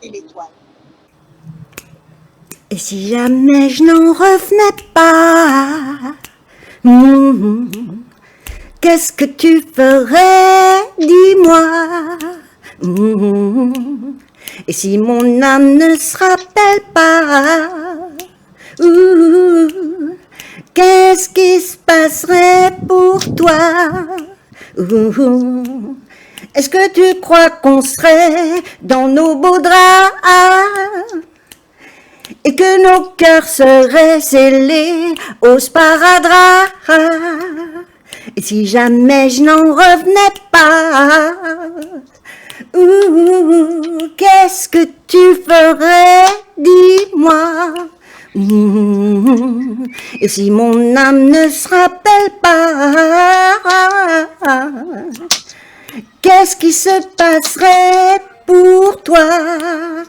et l'étoile. Et si jamais je n'en revenais pas, qu'est-ce que tu ferais, dis-moi. Et si mon âme ne se rappelle pas, qu'est-ce qui se passerait pour toi? Est-ce que tu crois qu'on serait dans nos beaux draps et que nos cœurs seraient scellés au sparadrap? Et si jamais je n'en revenais pas, qu'est-ce que tu ferais, dis-moi. Et si mon âme ne se rappelle pas, qu'est-ce qui se passerait pour toi?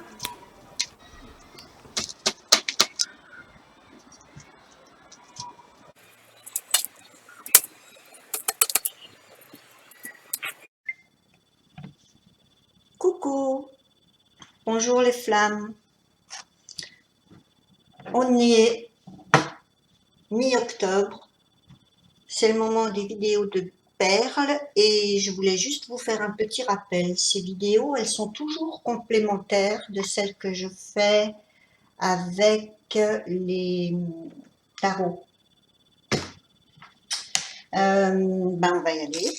Coucou, bonjour les flammes. On y est, mi-octobre. C'est le moment des vidéos de perles et je voulais juste vous faire un petit rappel. Ces vidéos, elles sont toujours complémentaires de celles que je fais avec les tarots. On va y aller.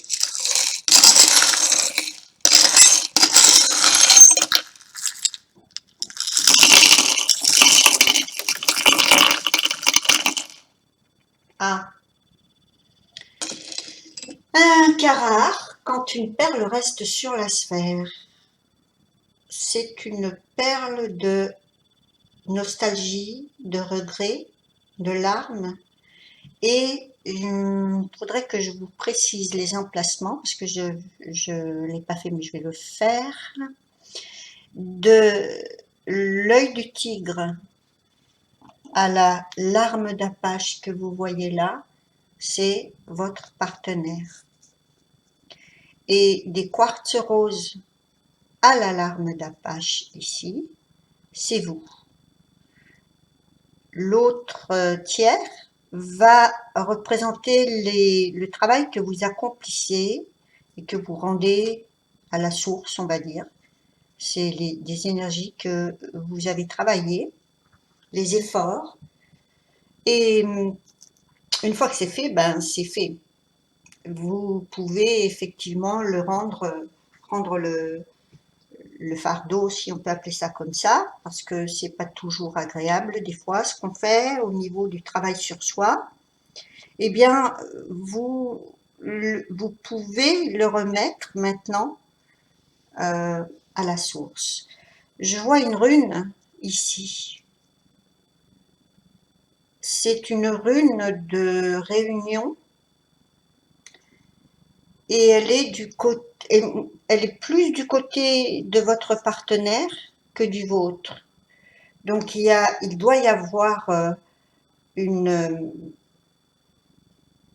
Ah, un carat, quand une perle reste sur la sphère, c'est une perle de nostalgie, de regret, de larmes. Et il faudrait que je vous précise les emplacements, parce que je ne l'ai pas fait, mais je vais le faire. De l'œil du tigre à la larme d'Apache que vous voyez là, c'est votre partenaire. Et des quartz roses à la larme d'Apache ici, c'est vous. L'autre tiers va représenter le travail que vous accomplissez et que vous rendez à la source, on va dire. C'est des énergies que vous avez travaillées, les efforts. Et une fois que c'est fait, c'est fait. Vous pouvez effectivement le rendre le fardeau, si on peut appeler ça comme ça, parce que c'est pas toujours agréable des fois ce qu'on fait au niveau du travail sur soi. Eh bien, vous pouvez le remettre maintenant à la source. Je vois une rune ici. C'est une rune de réunion et elle est plus du côté de votre partenaire que du vôtre. Donc il doit y avoir une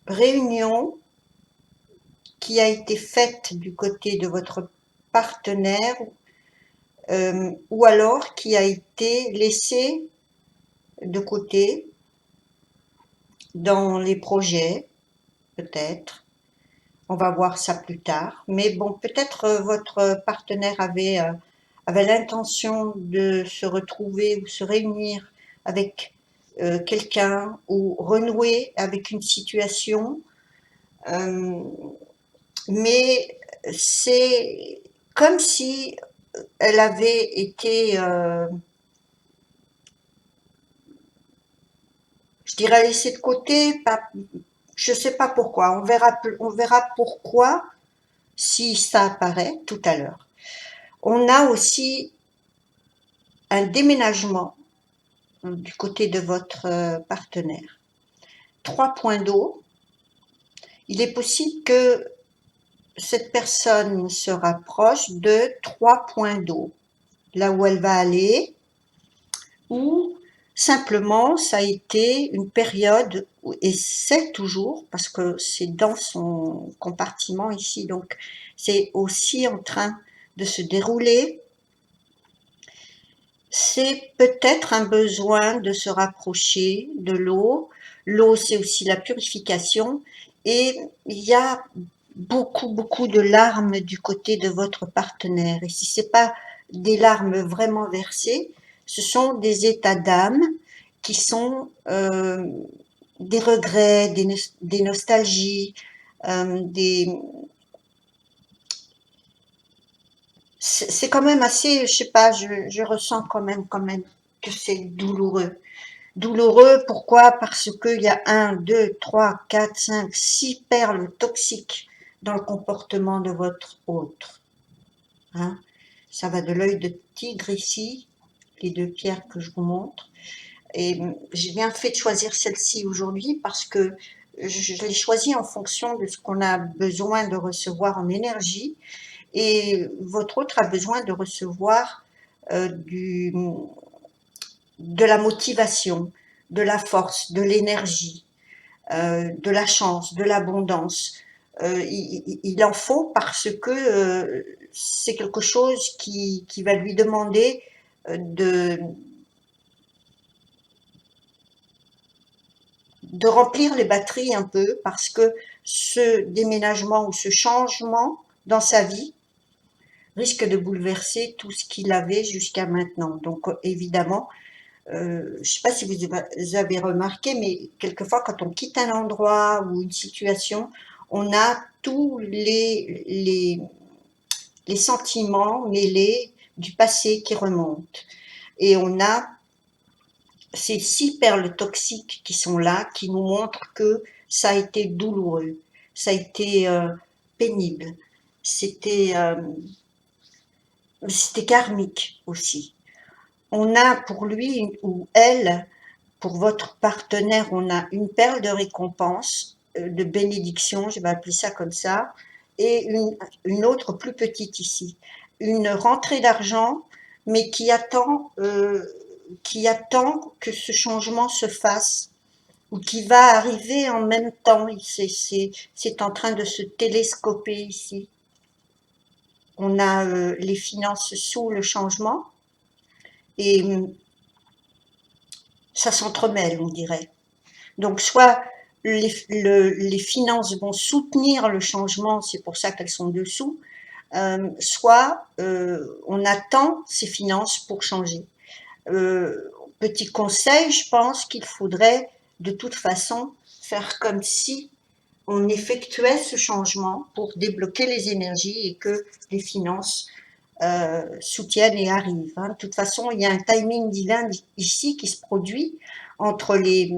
réunion qui a été faite du côté de votre partenaire ou alors qui a été laissée de côté dans les projets, peut-être. On va voir ça plus tard. Mais bon, peut-être votre partenaire avait l'intention de se retrouver ou se réunir avec quelqu'un ou renouer avec une situation. Mais c'est comme si elle avait été, je dirais, laissée de côté. Je ne sais pas pourquoi. On verra pourquoi si ça apparaît tout à l'heure. On a aussi un déménagement du côté de votre partenaire. 3 points d'eau. Il est possible que cette personne se rapproche de 3 points d'eau, là où elle va aller, ou simplement ça a été une période, et c'est toujours, parce que c'est dans son compartiment ici, donc c'est aussi en train de se dérouler, c'est peut-être un besoin de se rapprocher de l'eau. L'eau, c'est aussi la purification. Et il y a beaucoup de larmes du côté de votre partenaire. Et si c'est pas des larmes vraiment versées, ce sont des états d'âme qui sont des regrets, des nostalgies, des, c'est quand même assez, je sais pas, je ressens quand même que c'est douloureux. Douloureux, pourquoi? Parce qu'il y a un, deux, trois, quatre, cinq, six perles toxiques dans le comportement de votre autre. Hein. Ça va de l'œil de tigre ici, les deux pierres que je vous montre. Et j'ai bien fait de choisir celle-ci aujourd'hui parce que je l'ai choisie en fonction de ce qu'on a besoin de recevoir en énergie. Et votre autre a besoin de recevoir de la motivation, de la force, de l'énergie, de la chance, de l'abondance. Il en faut parce que c'est quelque chose qui va lui demander de, de remplir les batteries un peu parce que ce déménagement ou ce changement dans sa vie risque de bouleverser tout ce qu'il avait jusqu'à maintenant. Donc évidemment, je ne sais pas si vous avez remarqué, mais quelquefois quand on quitte un endroit ou une situation, on a tous les sentiments mêlés du passé qui remontent. Et on a ces 6 perles toxiques qui sont là, qui nous montrent que ça a été douloureux, ça a été pénible, c'était karmique aussi. On a pour lui ou elle, pour votre partenaire, on a une perle de récompense, de bénédiction, je vais appeler ça comme ça, et une autre plus petite ici. Une rentrée d'argent, mais qui attend que ce changement se fasse ou qui va arriver en même temps. C'est en train de se télescoper ici. On a les finances sous le changement et ça s'entremêle, on dirait. Donc, soit les finances vont soutenir le changement, c'est pour ça qu'elles sont dessous, soit on attend ces finances pour changer. Petit conseil, je pense qu'il faudrait de toute façon faire comme si on effectuait ce changement pour débloquer les énergies et que les finances soutiennent et arrivent. Hein. De toute façon, il y a un timing divin ici qui se produit entre les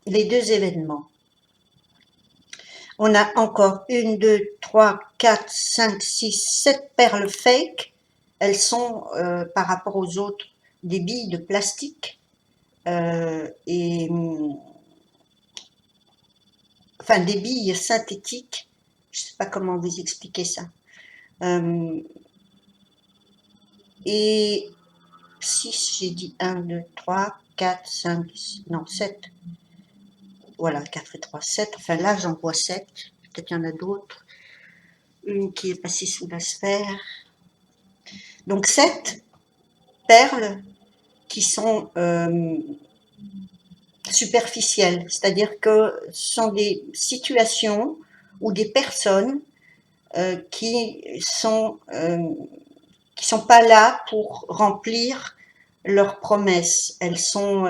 deux événements. On a encore 1, 2, 3, 4, 5, 6, 7 perles fake. Elles sont, par rapport aux autres, des billes de plastique. Enfin, des billes synthétiques. Je ne sais pas comment vous expliquer ça. Et 6, j'ai dit 1, 2, 3, 4, 5, non, 7. Voilà, 4 et 3, 7. Enfin, là, j'en vois 7. Peut-être qu'il y en a d'autres. Une qui est passée sous la sphère. Donc, 7 perles qui sont superficielles. C'est-à-dire que ce sont des situations ou des personnes qui sont pas là pour remplir leurs promesses. Elles sont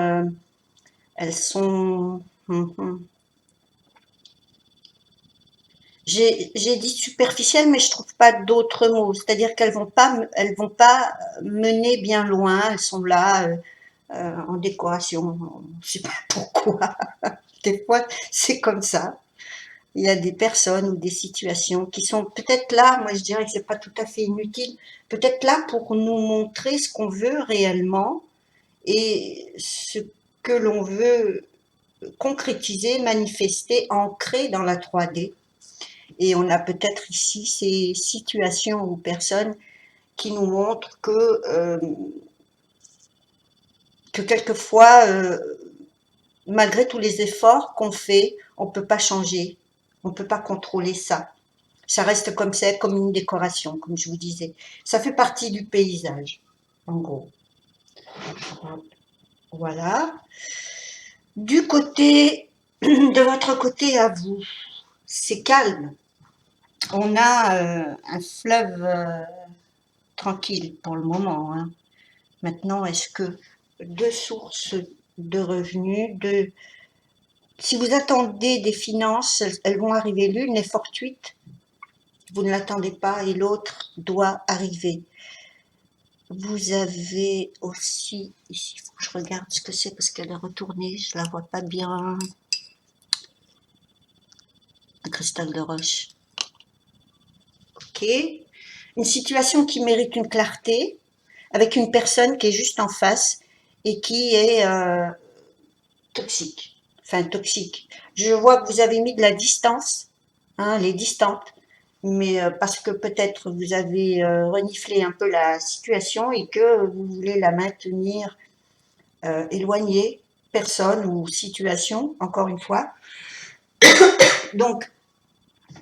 j'ai dit superficielles, mais je trouve pas d'autres mots. C'est-à-dire qu'elles vont pas mener bien loin. Elles sont là en décoration. Je sais pas pourquoi. Des fois, c'est comme ça. Il y a des personnes ou des situations qui sont peut-être là. Moi, je dirais que c'est pas tout à fait inutile. Peut-être là pour nous montrer ce qu'on veut réellement et ce que l'on veut concrétiser, manifester, ancrer dans la 3D. Et on a peut-être ici ces situations ou personnes qui nous montrent que quelquefois, malgré tous les efforts qu'on fait, on ne peut pas changer, on ne peut pas contrôler ça. Ça reste comme c'est, comme une décoration, comme je vous disais. Ça fait partie du paysage, en gros. Voilà. Du côté, de votre côté à vous, c'est calme. On a un fleuve tranquille pour le moment, hein. Maintenant, est-ce que deux sources de revenus, si vous attendez des finances, elles vont arriver. L'une est fortuite, vous ne l'attendez pas, et l'autre doit arriver. Vous avez aussi, ici, il faut que je regarde ce que c'est parce qu'elle est retournée, je la vois pas bien. Un cristal de roche. Ok. Une situation qui mérite une clarté, avec une personne qui est juste en face et qui est toxique. Enfin, toxique. Je vois que vous avez mis de la distance, hein, elle est distante, mais parce que peut-être vous avez reniflé un peu la situation et que vous voulez la maintenir éloignée, personne ou situation, encore une fois. Donc,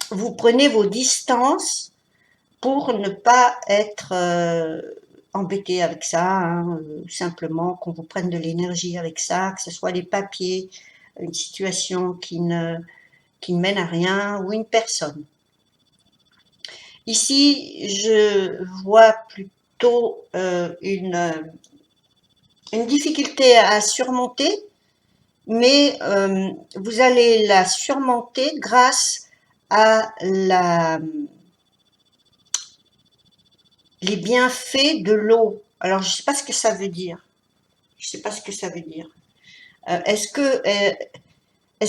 vous prenez vos distances pour ne pas être embêté avec ça, hein, simplement qu'on vous prenne de l'énergie avec ça, que ce soit les papiers, une situation qui ne mène à rien ou une personne. Ici, je vois plutôt une difficulté à surmonter, mais vous allez la surmonter grâce à les bienfaits de l'eau. Alors, je ne sais pas ce que ça veut dire. Je ne sais pas ce que ça veut dire. Est-ce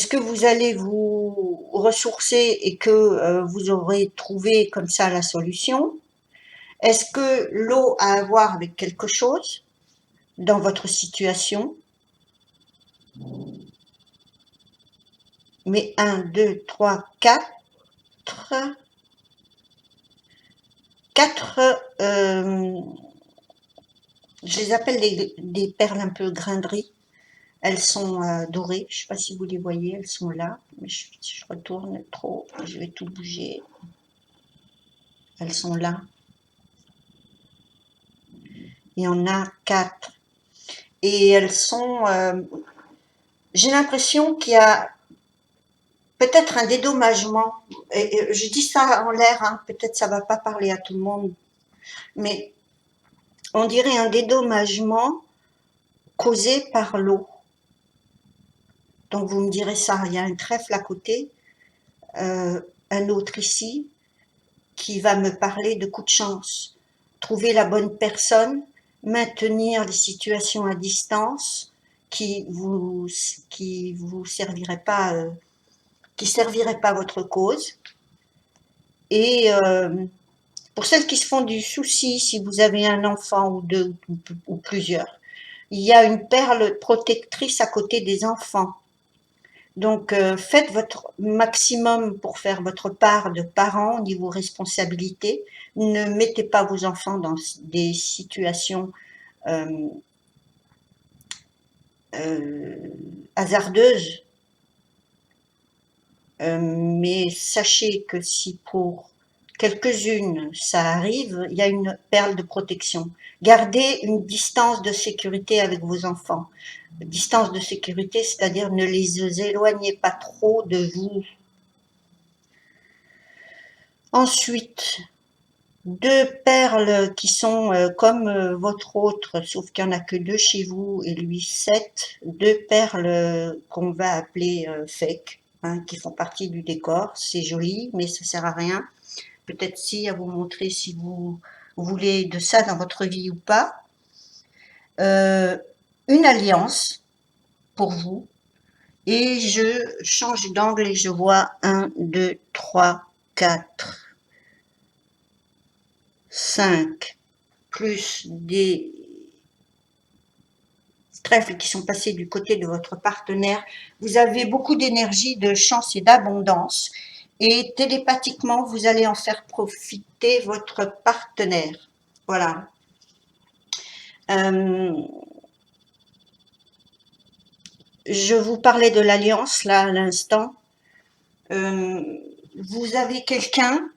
que vous allez vous ressourcer et que vous aurez trouvé comme ça la solution? Est-ce que l'eau a à voir avec quelque chose dans votre situation? Mais 1, 2, 3, 4. 4, je les appelle des perles un peu grinderies. Elles sont dorées, je ne sais pas si vous les voyez, elles sont là. Mais je retourne trop, je vais tout bouger. Elles sont là. Il y en a 4. Et elles sont... j'ai l'impression qu'il y a peut-être un dédommagement. Et je dis ça en l'air, hein, peut-être ça ne va pas parler à tout le monde. Mais on dirait un dédommagement causé par l'eau. Donc vous me direz ça, il y a un trèfle à côté, un autre ici, qui va me parler de coup de chance. Trouver la bonne personne, maintenir les situations à distance qui vous serviraient pas, qui serviraient pas votre cause. Et pour celles qui se font du souci, si vous avez un enfant ou deux ou plusieurs, il y a une perle protectrice à côté des enfants. Donc, faites votre maximum pour faire votre part de parents au niveau responsabilité. Ne mettez pas vos enfants dans des situations hasardeuses. Mais sachez que si pour quelques-unes ça arrive, il y a une perle de protection. Gardez une distance de sécurité avec vos enfants. Distance de sécurité, c'est-à-dire ne les éloignez pas trop de vous. Ensuite, 2 perles qui sont comme votre autre, sauf qu'il n'y en a que 2 chez vous et lui 7. 2 perles qu'on va appeler fake, hein, qui font partie du décor. C'est joli, mais ça sert à rien. Peut-être si à vous montrer si vous voulez de ça dans votre vie ou pas. Une alliance pour vous. Et je change d'angle et je vois 1, 2, 3, 4, 5, plus des trèfles qui sont passés du côté de votre partenaire. Vous avez beaucoup d'énergie, de chance et d'abondance. Et télépathiquement, vous allez en faire profiter votre partenaire. Voilà. Je vous parlais de l'alliance, là, à l'instant. Vous avez quelqu'un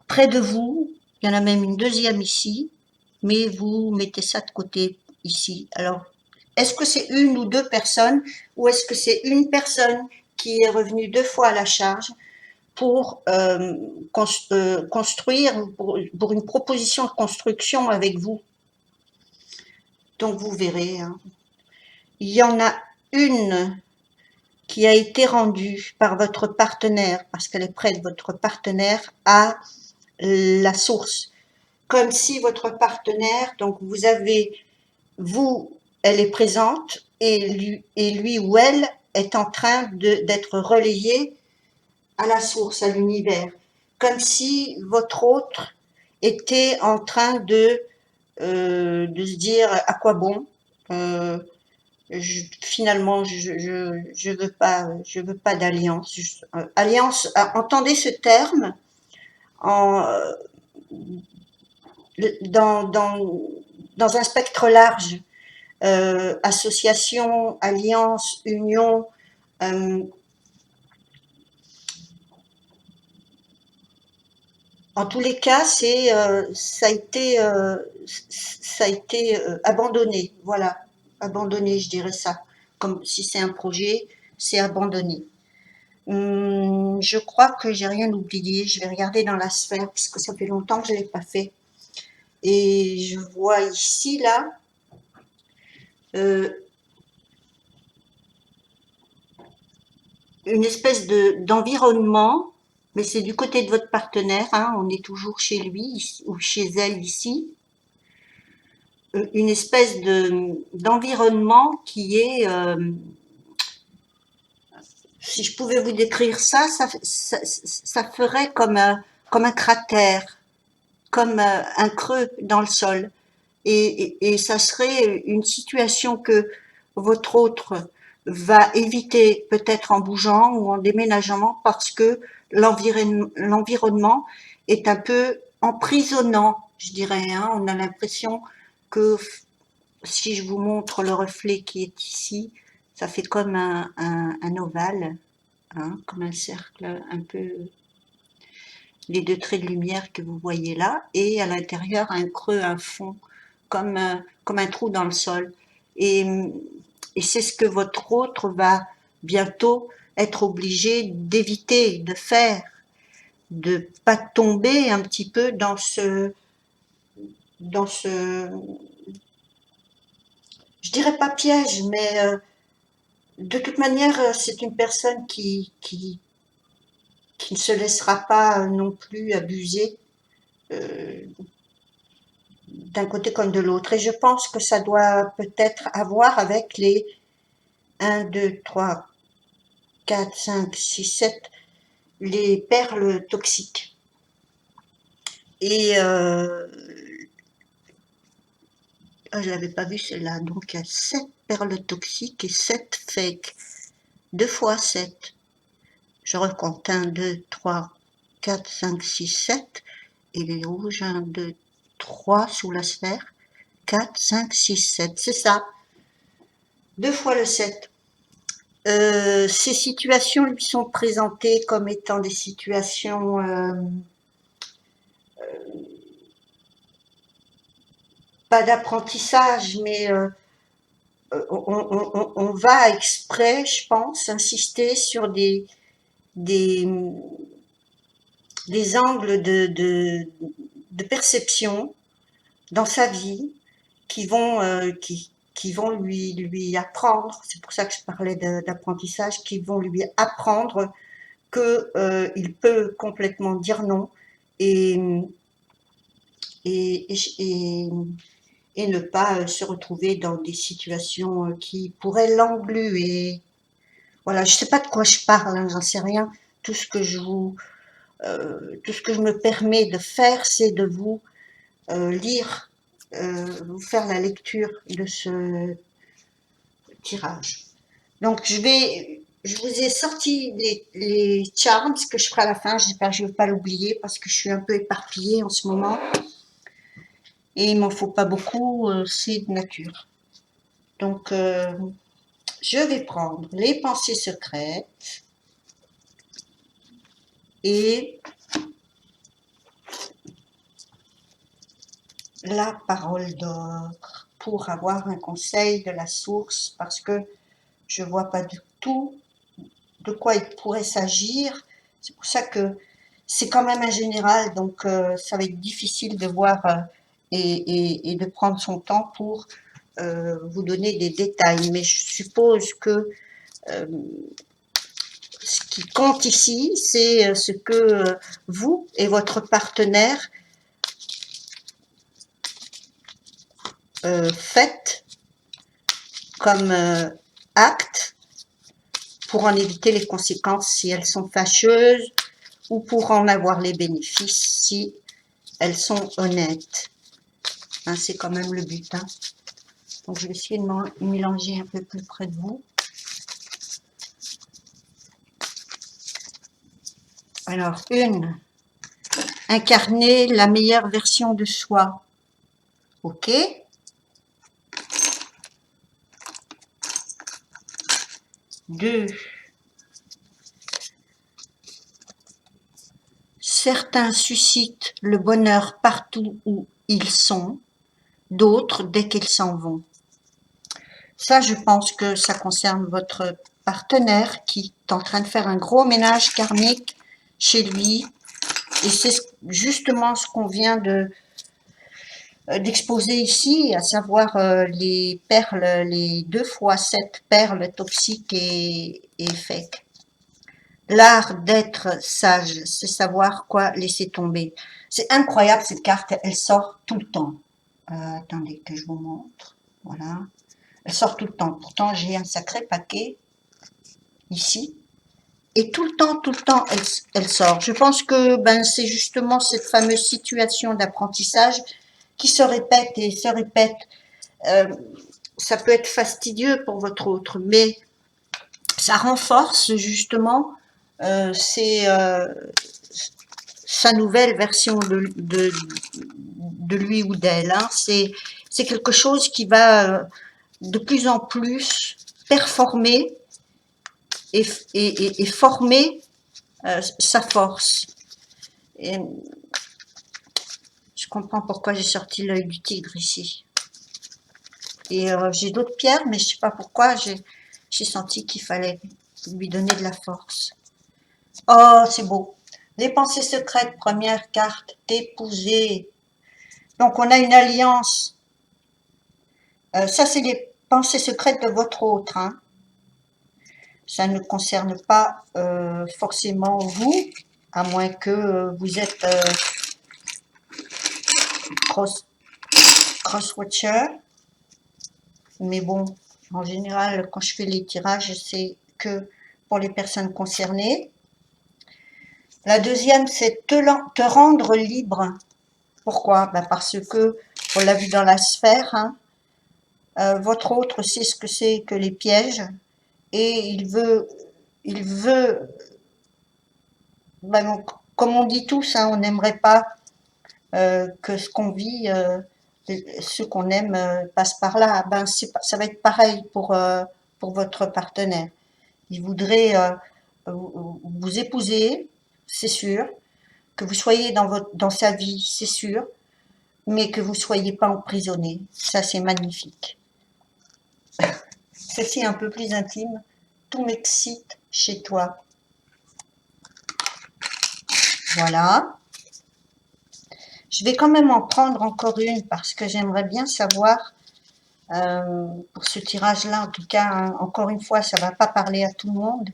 près de vous, il y en a même une deuxième ici, mais vous mettez ça de côté. ici. Alors, est-ce que c'est une ou deux personnes ou est-ce que c'est une personne qui est revenue 2 fois à la charge pour construire, pour une proposition de construction avec vous? Donc, vous verrez, hein. Il y en a une qui a été rendue par votre partenaire, parce qu'elle est près de votre partenaire, à la source. Comme si votre partenaire, donc vous, elle est présente et lui ou elle est en train d'être relayé à la source, à l'univers. Comme si votre autre était en train de se dire à quoi bon. Finalement, je veux pas d'alliance. Alliance, entendez ce terme en, dans, dans, dans un spectre large. Association, alliance, union. En tous les cas, ça a été abandonné. Voilà, abandonné, je dirais ça. Comme si c'est un projet, c'est abandonné. Je crois que j'ai rien oublié. Je vais regarder dans la sphère parce que ça fait longtemps que je l'ai pas fait. Et je vois ici là. Une espèce d'environnement, mais c'est du côté de votre partenaire, hein, on est toujours chez lui ou chez elle ici, une espèce d'environnement qui est, si je pouvais vous décrire ça, ça ferait comme un cratère, comme un creux dans le sol. Et ça serait une situation que votre autre va éviter peut-être en bougeant ou en déménageant parce que l'environnement est un peu emprisonnant, je dirais. Hein. On a l'impression que si je vous montre le reflet qui est ici, ça fait comme un ovale, hein, comme un cercle un peu, les 2 traits de lumière que vous voyez là, et à l'intérieur un creux, un fond, comme un trou dans le sol. Et, et c'est ce que votre autre va bientôt être obligé d'éviter de faire, de pas tomber un petit peu dans ce, je dirais pas piège, mais de toute manière, c'est une personne qui ne se laissera pas non plus abuser euh, d'un côté comme de l'autre. Et je pense que ça doit peut-être avoir avec les 1, 2, 3, 4, 5, 6, 7, les perles toxiques. Et je l'avais pas vu celle-là. Donc il y a 7 perles toxiques et 7 fake. 2 fois 7. Je recompte 1, 2, 3, 4, 5, 6, 7. Et les rouges, 1, 2, 3 sous la sphère. 4, 5, 6, 7. C'est ça. 2 fois le 7. Ces situations lui sont présentées comme étant des situations pas d'apprentissage, mais on va exprès, je pense, insister sur des, des angles de perception dans sa vie qui vont lui apprendre, c'est pour ça que je parlais d'apprentissage, qui vont lui apprendre que il peut complètement dire non et, et, et, et ne pas se retrouver dans des situations qui pourraient l'engluer. Voilà, je sais pas de quoi je parle, hein, j'en sais rien. Tout ce que tout ce que je me permets de faire, c'est de vous lire, vous faire la lecture de ce tirage. Donc je vous ai sorti les charms que je ferai à la fin. J'espère que je ne vais pas l'oublier parce que je suis un peu éparpillée en ce moment. Et il m'en faut pas beaucoup, c'est de nature. Donc je vais prendre les pensées secrètes et la parole d'or pour avoir un conseil de la source parce que je vois pas du tout de quoi il pourrait s'agir. C'est pour ça que c'est quand même un général, donc ça va être difficile de voir et de prendre son temps pour vous donner des détails. Mais je suppose que euh, ce qui compte ici, c'est ce que vous et votre partenaire faites comme acte pour en éviter les conséquences si elles sont fâcheuses ou pour en avoir les bénéfices si elles sont honnêtes. Hein, c'est quand même le but. Hein. Donc je vais essayer de mélanger un peu plus près de vous. Alors, incarner la meilleure version de soi. Ok. 2. Certains suscitent le bonheur partout où ils sont, d'autres dès qu'ils s'en vont. Ça, je pense que ça concerne votre partenaire qui est en train de faire un gros ménage karmique chez lui. Et c'est justement ce qu'on vient d'exposer ici, à savoir les perles, les 2 fois 7 perles toxiques et fake. L'art d'être sage, c'est savoir quoi laisser tomber. C'est incroyable cette carte, elle sort tout le temps. Attendez que je vous montre. Voilà. Elle sort tout le temps. Pourtant, j'ai un sacré paquet ici. Et tout le temps, elle sort. Je pense que c'est justement cette fameuse situation d'apprentissage qui se répète et se répète. Ça peut être fastidieux pour votre autre, mais ça renforce justement sa nouvelle version de lui ou d'elle. Hein. C'est quelque chose qui va de plus en plus performer et former sa force. Et je comprends pourquoi j'ai sorti l'œil du tigre ici. Et j'ai d'autres pierres, mais je sais pas pourquoi j'ai senti qu'il fallait lui donner de la force. Oh, c'est beau. Les pensées secrètes, première carte, t'épouser. Donc, on a une alliance. Ça, c'est les pensées secrètes de votre autre. Hein. Ça ne concerne pas forcément vous, à moins que vous êtes cross-watcher. Mais bon, en général, quand je fais les tirages, c'est que pour les personnes concernées. La deuxième, c'est te rendre libre. Pourquoi? Parce que, on l'a vu dans la sphère, hein, votre autre sait ce que c'est que les pièges et il veut donc, comme on dit tous, hein, on n'aimerait pas que ce qu'on vit, ce qu'on aime passe par là. Ça va être pareil pour votre partenaire. Il voudrait vous épouser, c'est sûr, que vous soyez dans sa vie, c'est sûr, mais que vous ne soyez pas emprisonné. Ça, c'est magnifique. Ceci est un peu plus intime. Tout m'excite chez toi. Voilà. Je vais quand même en prendre encore une parce que j'aimerais bien savoir, pour ce tirage-là, en tout cas, hein, encore une fois, ça ne va pas parler à tout le monde,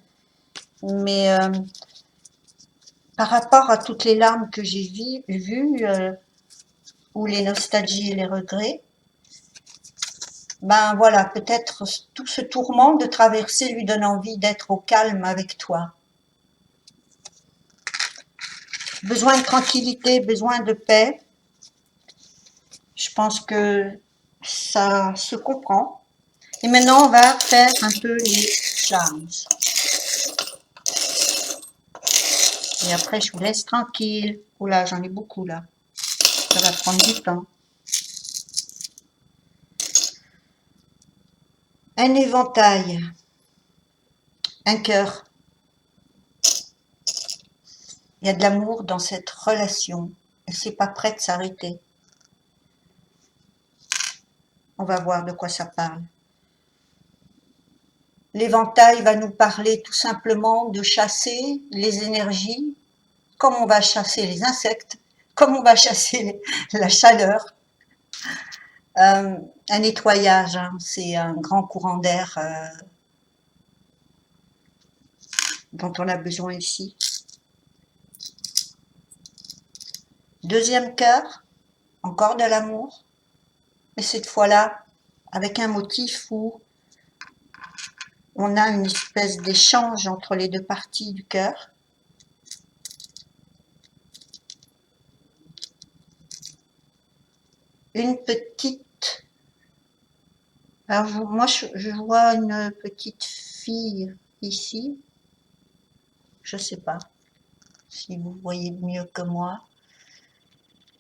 mais par rapport à toutes les larmes que j'ai vues, ou les nostalgies et les regrets, voilà, peut-être tout ce tourment de traverser lui donne envie d'être au calme avec toi. Besoin de tranquillité, besoin de paix. Je pense que ça se comprend. Et maintenant, on va faire un peu les charms. Et après, je vous laisse tranquille. Oula, j'en ai beaucoup là. Ça va prendre du temps. Un éventail. Un cœur. Il y a de l'amour dans cette relation. Elle n'est pas prête de s'arrêter. On va voir de quoi ça parle. L'éventail va nous parler tout simplement de chasser les énergies, comme on va chasser les insectes, comme on va chasser la chaleur. Un nettoyage, hein, c'est un grand courant d'air dont on a besoin ici. Deuxième cœur, encore de l'amour, mais cette fois-là avec un motif où on a une espèce d'échange entre les deux parties du cœur. Une petite... Alors moi je vois une petite fille ici. Je sais pas si vous voyez mieux que moi.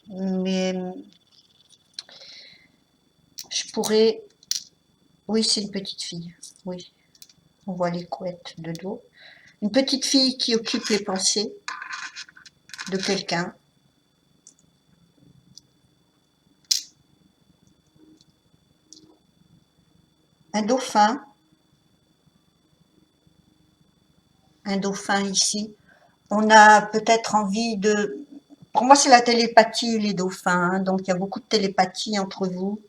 Mais je pourrais... Oui, c'est une petite fille. Oui, on voit les couettes de dos. Une petite fille qui occupe les pensées de quelqu'un. Un dauphin. Un dauphin ici. On a peut-être envie de... Pour moi, c'est la télépathie, les dauphins. Hein, donc, il y a beaucoup de télépathie entre vous.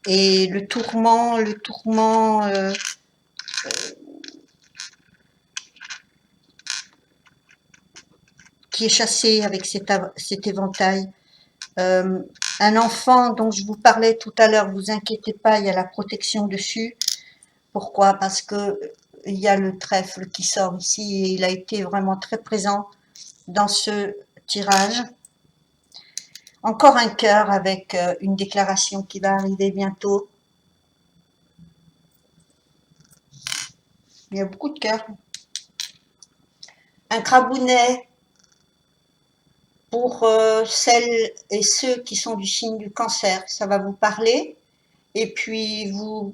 Et le tourment qui est chassé avec cet éventail. Un enfant dont je vous parlais tout à l'heure, vous inquiétez pas, il y a la protection dessus. Pourquoi? Parce que il y a le trèfle qui sort ici et il a été vraiment très présent dans ce tirage. Encore un cœur avec une déclaration qui va arriver bientôt. Il y a beaucoup de cœurs. Un crabounet pour celles et ceux qui sont du signe du cancer. Ça va vous parler. Et puis vous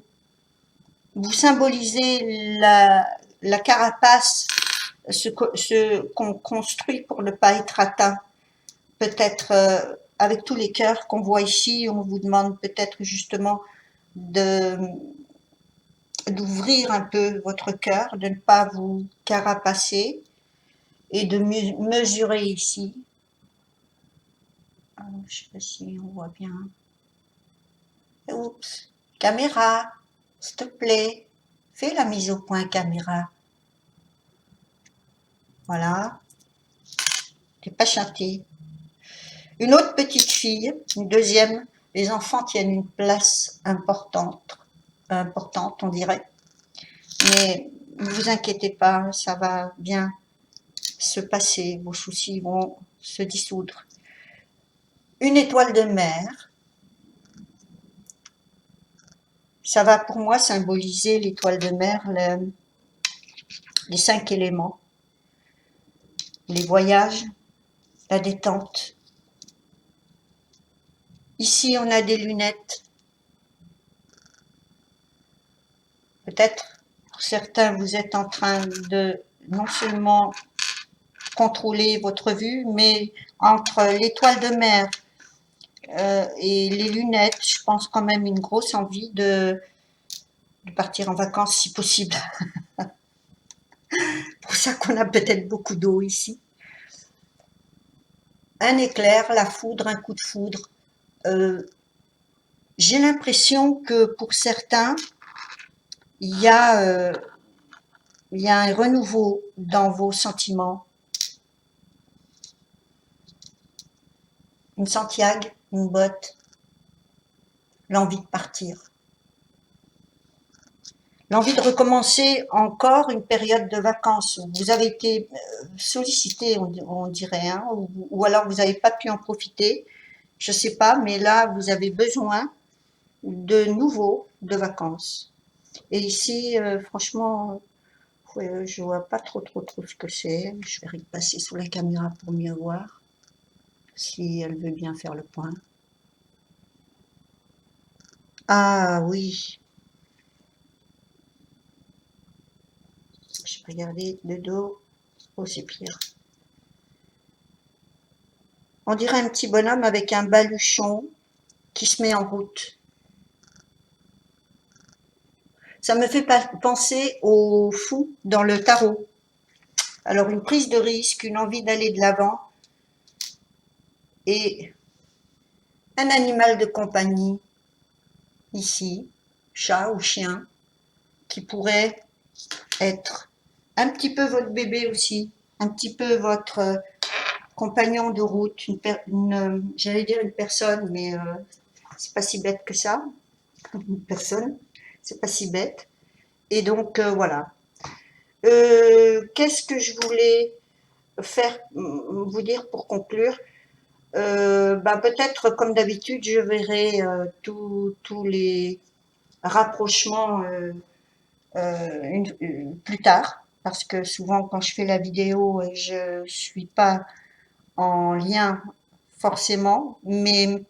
symbolisez la carapace, ce qu'on construit pour ne pas être atteint. Peut-être avec tous les cœurs qu'on voit ici, on vous demande peut-être justement d'ouvrir un peu votre cœur, de ne pas vous carapacer et de mesurer ici. Je ne sais pas si on voit bien. Oups, caméra, s'il te plaît, fais la mise au point caméra. Voilà, t'es pas chanté. Une autre petite fille, une deuxième, les enfants tiennent une place importante, on dirait. Mais ne vous inquiétez pas, ça va bien se passer, vos soucis vont se dissoudre. Une étoile de mer, ça va pour moi symboliser l'étoile de mer, les 5 éléments, les voyages, la détente. Ici, on a des lunettes. Peut-être, pour certains, vous êtes en train de non seulement contrôler votre vue, mais entre l'étoile de mer et les lunettes, je pense quand même une grosse envie de partir en vacances si possible. Pour ça qu'on a peut-être beaucoup d'eau ici. Un éclair, la foudre, un coup de foudre. J'ai l'impression que pour certains, il y a un renouveau dans vos sentiments. Une Santiago, une botte, l'envie de partir. L'envie de recommencer encore une période de vacances. Vous avez été sollicité, on dirait, hein, ou alors vous n'avez pas pu en profiter. Je sais pas, mais là, vous avez besoin de nouveau de vacances. Et ici, franchement, je vois pas trop ce que c'est. Je vais repasser sous la caméra pour mieux voir, si elle veut bien faire le point. Ah oui. Je vais regarder le dos. Oh, c'est pire. On dirait un petit bonhomme avec un baluchon qui se met en route. Ça me fait penser au fou dans le tarot. Alors une prise de risque, une envie d'aller de l'avant et un animal de compagnie, ici, chat ou chien, qui pourrait être un petit peu votre bébé aussi, un petit peu votre compagnon de route, j'allais dire une personne, mais c'est pas si bête que ça, une personne, c'est pas si bête. Et donc voilà. Qu'est-ce que je voulais faire, vous dire pour conclure? Peut-être comme d'habitude, je verrai tous les rapprochements plus tard, parce que souvent quand je fais la vidéo, je suis pas en lien forcément, mais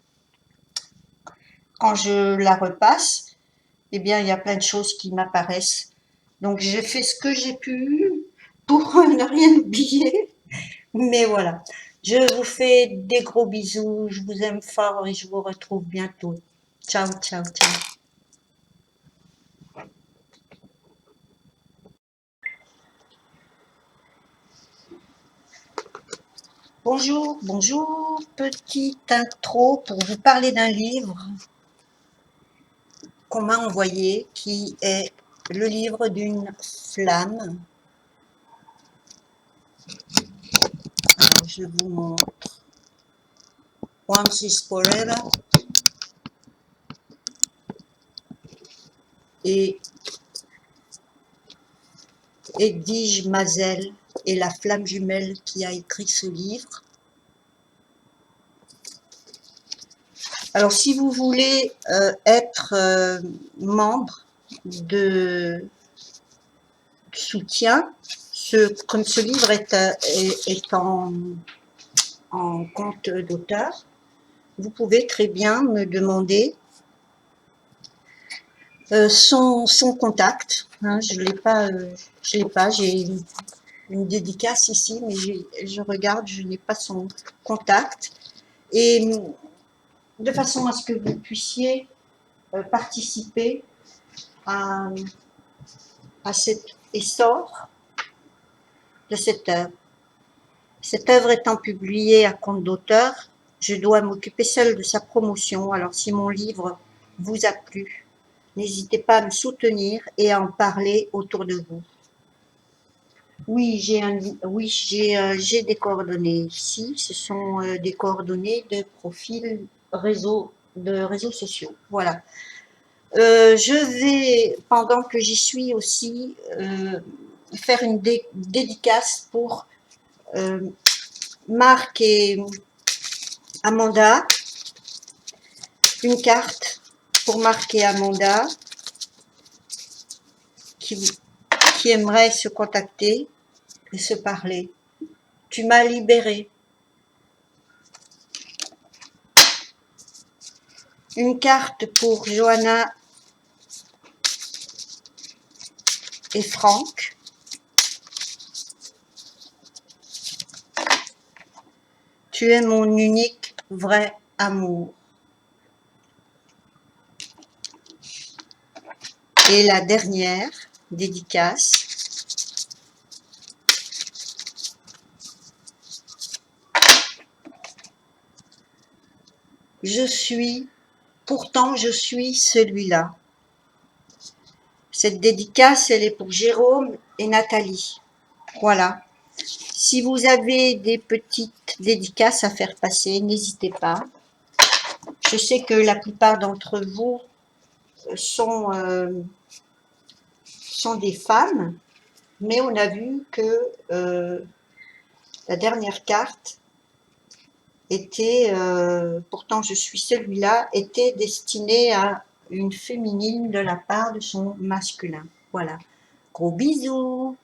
quand je la repasse, eh bien il y a plein de choses qui m'apparaissent. Donc j'ai fait ce que j'ai pu pour ne rien oublier, mais voilà. Je vous fais des gros bisous, je vous aime fort et je vous retrouve bientôt. Ciao, ciao, ciao. Bonjour, bonjour, petite intro pour vous parler d'un livre qu'on m'a envoyé, qui est le livre d'une flamme. Alors, je vous montre. Once is Forever. Et Edwige Mazel est la flamme jumelle qui a écrit ce livre. Alors, si vous voulez être membre de soutien, comme ce livre est en compte d'auteur, vous pouvez très bien me demander son contact. Hein, je l'ai pas, j'ai une dédicace ici, mais je regarde, je n'ai pas son contact. Et de façon à ce que vous puissiez participer à cet essor de cette œuvre. Cette œuvre étant publiée à compte d'auteur, je dois m'occuper seule de sa promotion. Alors si mon livre vous a plu, n'hésitez pas à me soutenir et à en parler autour de vous. Oui, j'ai des coordonnées ici. Ce sont des coordonnées de profils de réseaux sociaux. Voilà. Je vais, pendant que j'y suis aussi, faire une dédicace pour Marc et Amanda. Une carte pour Marc et Amanda qui aimeraient se contacter et se parler. Tu m'as libéré. Une carte pour Johanna et Franck. Tu es mon unique vrai amour. Et la dernière dédicace. Pourtant je suis celui-là. Cette dédicace, elle est pour Jérôme et Nathalie. Voilà. Si vous avez des petites dédicaces à faire passer, n'hésitez pas. Je sais que la plupart d'entre vous sont des femmes, mais on a vu que la dernière carte était, pourtant je suis celui-là, était destinée à une féminine de la part de son masculin. Voilà. Gros bisous!